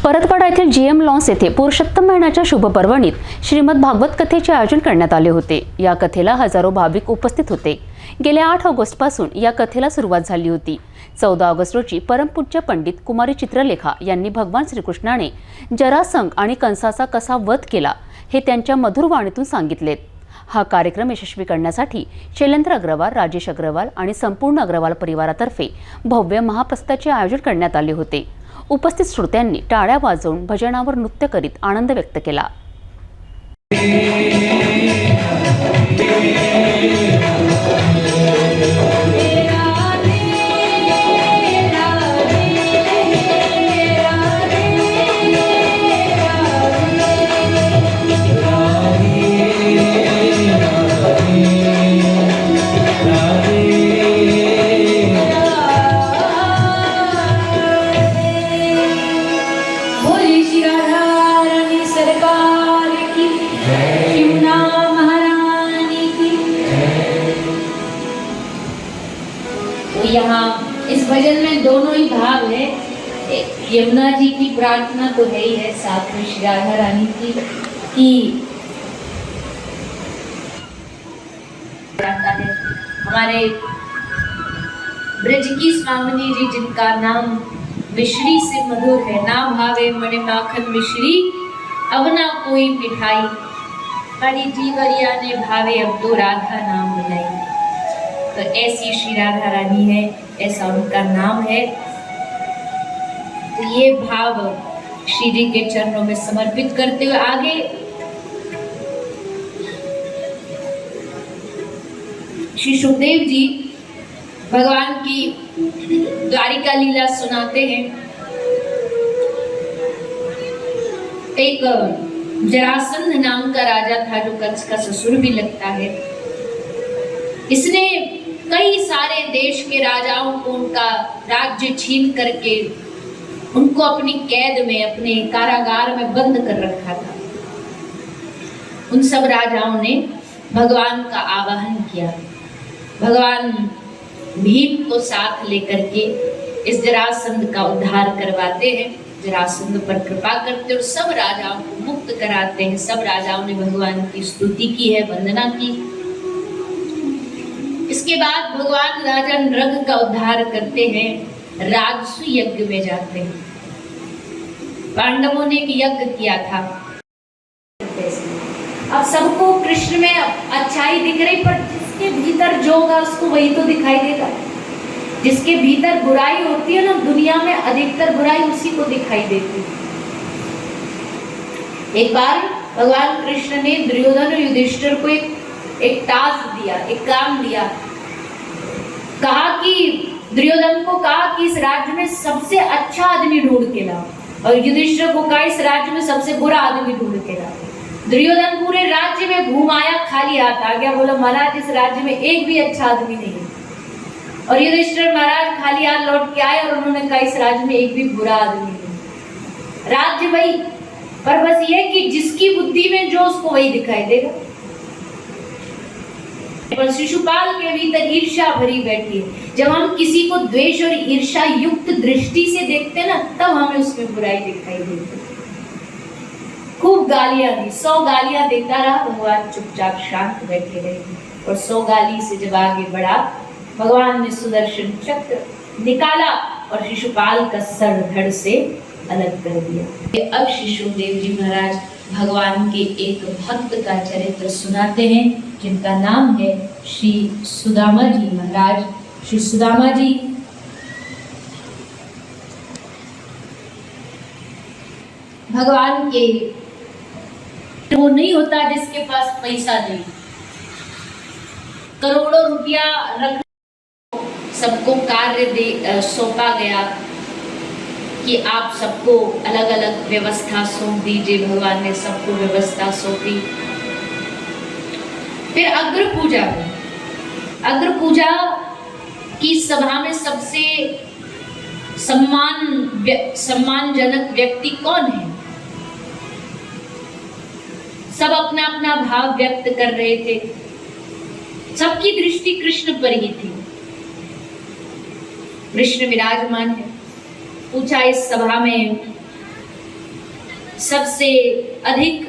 परतवाडा येथील GM loans येथे पुरुषोत्तम महिन्याच्या शुभपर्वणीत श्रीमद भागवत कथेचे आयोजन करण्यात आले होते। या कथेला हजारो भाविक उपस्थित होते। गेल्या 8 ऑगस्टपासून या कथेला सुरुवात झाली होती। 14 ऑगस्ट रोजी परमपूज्य पंडित कुमारी चित्रलेखा यांनी भगवान श्रीकृष्णाने जरासंध आणि कंसाचा कसा वध केला हे त्यांच्या मधुर वाणीतून सांगितलेत। हा कार्यक्रम यशस्वी करण्यासाठी शैलेंद्र अग्रवाल, राजेश अग्रवाल आणि संपूर्ण अग्रवाल परिवारातर्फे भव्य महाप्रसादाचे आयोजन करण्यात आले होते। उपस्थित श्रोत्यांनी टाळ्या वाजवून भजनावर नृत्य करीत आनंद व्यक्त केला। यहाँ इस भजन में दोनों ही भाव है। यमुना जी की प्रार्थना तो है ही है, साथ में श्री राधा रानी की हमारे ब्रज की स्वामिनी जी जिनका नाम मिश्री से मधुर है, ना भावे मणि माखन मिश्री अब ना कोई मिठाई, हरी जीवरिया ने भावे अब तो राधा नाम मिलाई। तो ऐसी श्री राधा रानी है, ऐसा उनका नाम है। तो ये भाव श्री जी के चरणों में समर्पित करते हुए आगे श्री सुखदेव जी भगवान की द्वारिका लीला सुनाते हैं। एक जरासंध नाम का राजा था जो कंस का ससुर भी लगता है। इसने कई सारे देश के राजाओं को उनका राज्य छीन करके उनको अपनी कैद में, अपने कारागार में बंद कर रखा था। उन सब राजाओं ने भगवान का आवाहन किया। भगवान भीम को साथ लेकर के इस जरासंध का उद्धार करवाते हैं, जरासंध पर कृपा करते और सब राजाओं को मुक्त कराते हैं। सब राजाओं ने भगवान की स्तुति की है, वंदना की। इसके बाद भगवान राजा नृग का उद्धार करते हैं, राजसु यज्ञ में जाते हैं। पांडवों ने एक यज्ञ किया था। अब सबको कृष्ण में अच्छाई दिख रही, पर जिसके भीतर जो होगा उसको वही तो दिखाई देगा। जिसके भीतर बुराई होती है ना, दुनिया में अधिकतर बुराई उसी को दिखाई देती है। एक बार भगवान कृष्ण ने दुर्योधन और युधिष्ठिर को एक टास्क दिया, एक काम दिया। कहा कि दुर्योधन को कहा कि इस राज्य में सबसे अच्छा आदमी ढूंढ के लाओ, और युधिष्ठिर को कहा इस राज्य में सबसे बुरा आदमी ढूंढ के लाओ। दुर्योधन पूरे राज्य में घुमाया, खाली हाथ आ गया, बोला महाराज इस राज्य में एक भी अच्छा आदमी नहीं। और युधिष्ठिर महाराज खाली हाथ लौट के आए और उन्होंने कहा इस राज्य में एक भी बुरा आदमी नहीं। राज्य वही, पर बस ये कि जिसकी बुद्धि में जो उसको वही दिखाई देगा। पर शिशुपाल के भीतर ईर्ष्या भरी बैठी है। जब हम किसी को द्वेष और ईर्ष्या युक्त दृष्टि से देखते ना, तब हमें उसमें बुराई दिखाई देती। खूब गालियां दी, 100 गालियां देता रहा, भगवान चुपचाप शांत बैठे रहे। और 100 गाली से जब आगे बढ़ा, भगवान ने सुदर्शन चक्र निकाला और शिशुपाल का सर धड़ से अलग कर दिया। अब श्री सुखदेव जी महाराज भगवान के एक भक्त का चरित्र सुनाते हैं, जिनका नाम है श्री सुदामा जी महाराज। श्री सुदामा जी भगवान के, वो नहीं होता जिसके पास पैसा नहीं, करोड़ों रुपया रख सबको कार्य सौंपा गया कि आप सबको अलग अलग व्यवस्था सौंप दीजिए। भगवान ने सबको व्यवस्था सौंपी। फिर अग्र पूजा हुई। अग्र पूजा की सभा में सबसे सम्मानजनक व्यक्ति कौन है? सब अपना अपना भाव व्यक्त कर रहे थे। सबकी दृष्टि कृष्ण पर ही थी। कृष्ण विराजमान है। पूछा इस सभा में सबसे अधिक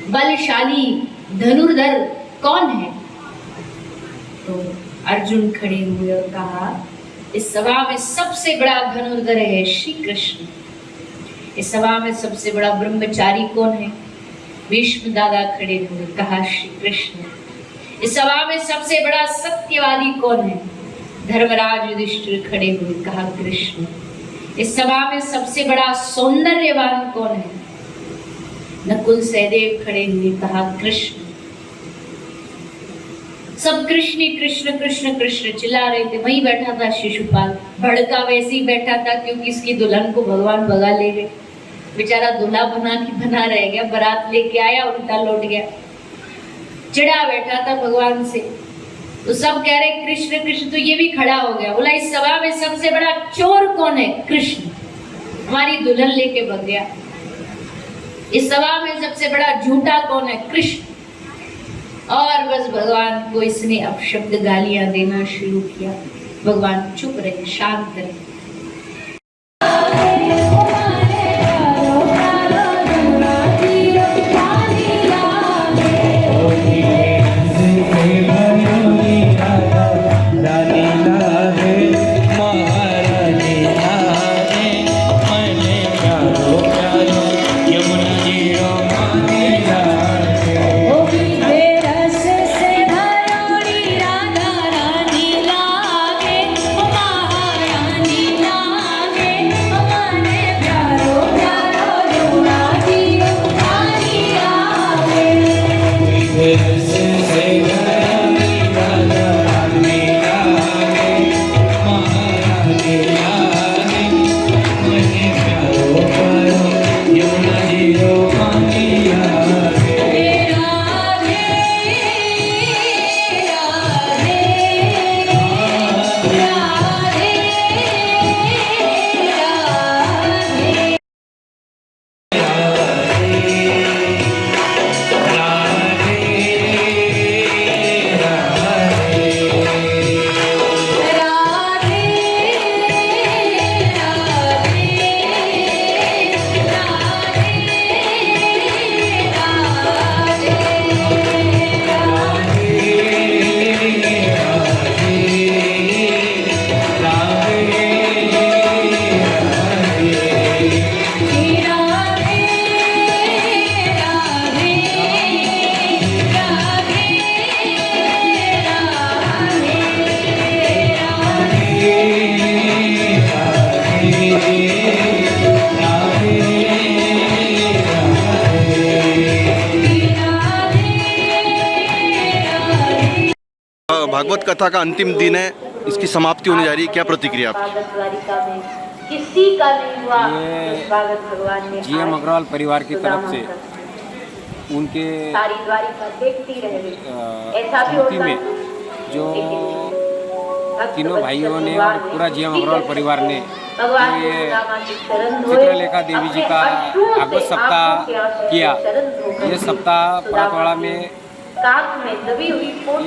बलशाली धनुर्धर कौन है? तो अर्जुन खड़े हुए और कहा, इस सभा में सबसे बड़ा धनुर्धर है श्री कृष्ण। इस सभा में सबसे बड़ा ब्रह्मचारी कौन है? भीष्म दादा खड़े हुए, कहा श्री कृष्ण। इस सभा में सबसे बड़ा सत्यवादी कौन है? धर्मराज युधिष्ठिर खड़े हुए, कहा कृष्ण। इस सभा में सबसे बड़ा सौंदर्यवान कौन है? नकुल सहदेव खड़े हुए, कहा कृष्ण। सब कृष्ण कृष्ण कृष्ण कृष्ण चिल्ला रहे थे। वहीं बैठा था शिशुपाल, भड़का वैसे ही बैठा था क्योंकि इसकी दुल्हन को भगवान भगा ले गए। बेचारा दूल्हा बना रह गया, बारात लेके आया उल्टा लौट गया, चिढ़ा बैठा था भगवान से। तो सब कह रहे कृष्ण कृष्ण, तो ये भी खड़ा हो गया, बोला इस सभा में सबसे बड़ा चोर कौन है? कृष्ण। हमारी दुल्हन लेके भग गया। इस सभा में सबसे बड़ा झूठा कौन है? कृष्ण। और बस भगवान को इसने अपशब्द गालियां देना शुरू किया। भगवान चुप रहे, शांत रहे। भागवत कथा का अंतिम दिन है, इसकी समाप्ति होने जा रही है, क्या प्रतिक्रिया आपकी? किसी का नहीं हुआ, स्वागत भगवान ने जीएम अग्रवाल परिवार की तरफ से उनके सारी द्वारिका देखती रहे। ऐसा भी स्मृति होता में जो तीनों भाइयों ने और पूरा जीएम अग्रवाल परिवार ने भगवान जो ये चित्रलेखा देवी जी का भागवत सप्ताह किया, ये सप्ताह परतवाड़ा में ये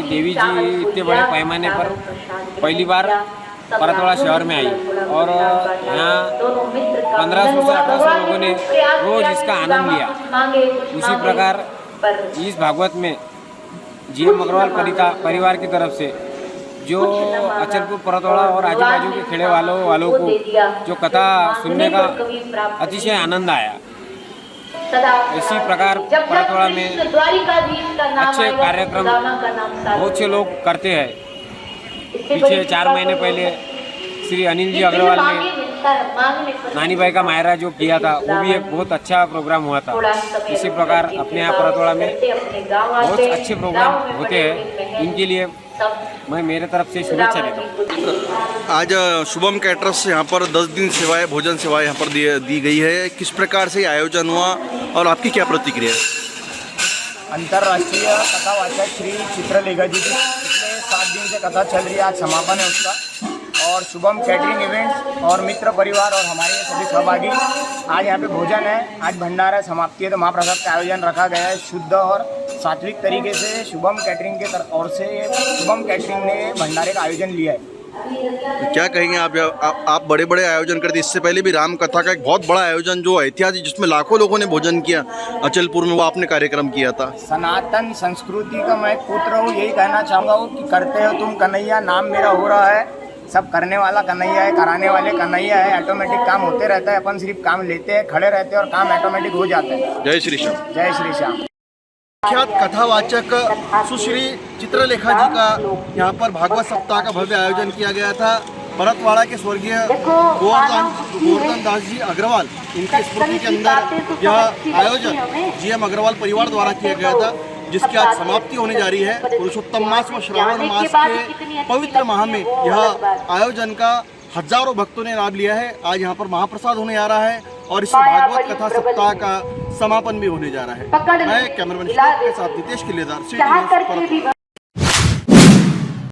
देवी जी इतने बड़े पैमाने पर पहली बार परतवाड़ा शहर में आई और यहाँ 1500 से 1800 लोगों ने रोज इसका आनंद लिया। उसी प्रकार इस भागवत में जीएम अग्रवाल परिवार की तरफ से जो अचलपुर परतवाड़ा और आजू बाजू के खेड़े वालों को जो कथा सुनने का अतिशय आनंद आया। इसी प्रकार परतवाड़ा में अच्छे कार्यक्रम बहुत से लोग करते हैं। पीछे 4 महीने पहले श्री अनिल जी अग्रवाल ने नानी भाई का मायरा जो किया था, वो भी एक बहुत अच्छा प्रोग्राम हुआ था। इसी प्रकार अपने यहाँ परतवाड़ा में बहुत अच्छे प्रोग्राम होते हैं, इनके लिए मैं मेरे तरफ से शुभेच्छा देता हूँ। आज शुभम कैटरर्स यहाँ पर 10 दिन सेवाएं, भोजन सेवाएं यहाँ पर दी गई है, किस प्रकार से आयोजन हुआ और आपकी क्या प्रतिक्रिया है? अंतर्राष्ट्रीय कथावाचक श्री चित्रलेखा जी की पिछले 7 दिन से कथा चल रही है, आज समापन है उसका। और शुभम कैटरिंग इवेंट्स और मित्र परिवार और हमारे सभी सहभागी आज यहाँ पे भोजन है, आज भंडारा समाप्ति है, तो महाप्रसाद का आयोजन रखा गया है। शुद्ध और सात्विक तरीके से शुभम कैटरिंग के ओर से शुभम कैटरिंग ने भंडारे का आयोजन लिया है। तो क्या कहेंगे आप बड़े बड़े आयोजन करते, इससे पहले भी राम कथा का एक बहुत बड़ा आयोजन जो ऐतिहासिक जिसमें लाखों लोगों ने भोजन किया अचलपुर में, वो आपने कार्यक्रम किया था। सनातन संस्कृति का मैं पुत्र हूँ, यही कहना चाहूँगा कि करते हो तुम कन्हैया, नाम मेरा हो रहा है, सब करने वाला कन्हैया है, कराने वाले कन्हैया है, ऑटोमेटिक काम होते रहता है, अपन सिर्फ काम लेते हैं, खड़े रहते हैं और काम ऑटोमेटिक हो जाता है। जय श्री श्याम। जय श्री श्याम। विख्यात कथावाचक सुश्री चित्रलेखा जी का यहाँ पर भागवत सप्ताह का भव्य आयोजन किया गया था। भरतवाड़ा के स्वर्गीय गोवर्धन दास जी अग्रवाल, इनकी स्मृति के अंदर यह आयोजन जीएम अग्रवाल परिवार द्वारा किया गया था, जिसकी आज समाप्ति होने जा रही है। पुरुषोत्तम मास व श्रावण मास के पवित्र माह में यह आयोजन का हजारों भक्तों ने लाभ लिया है। आज यहाँ पर महाप्रसाद होने जा रहा है और इस भागवत कथा सप्ताह का समापन भी होने जा रहा है। मैं कैमरामैन के साथ नितेश किलेदार, सिटी न्यूज़,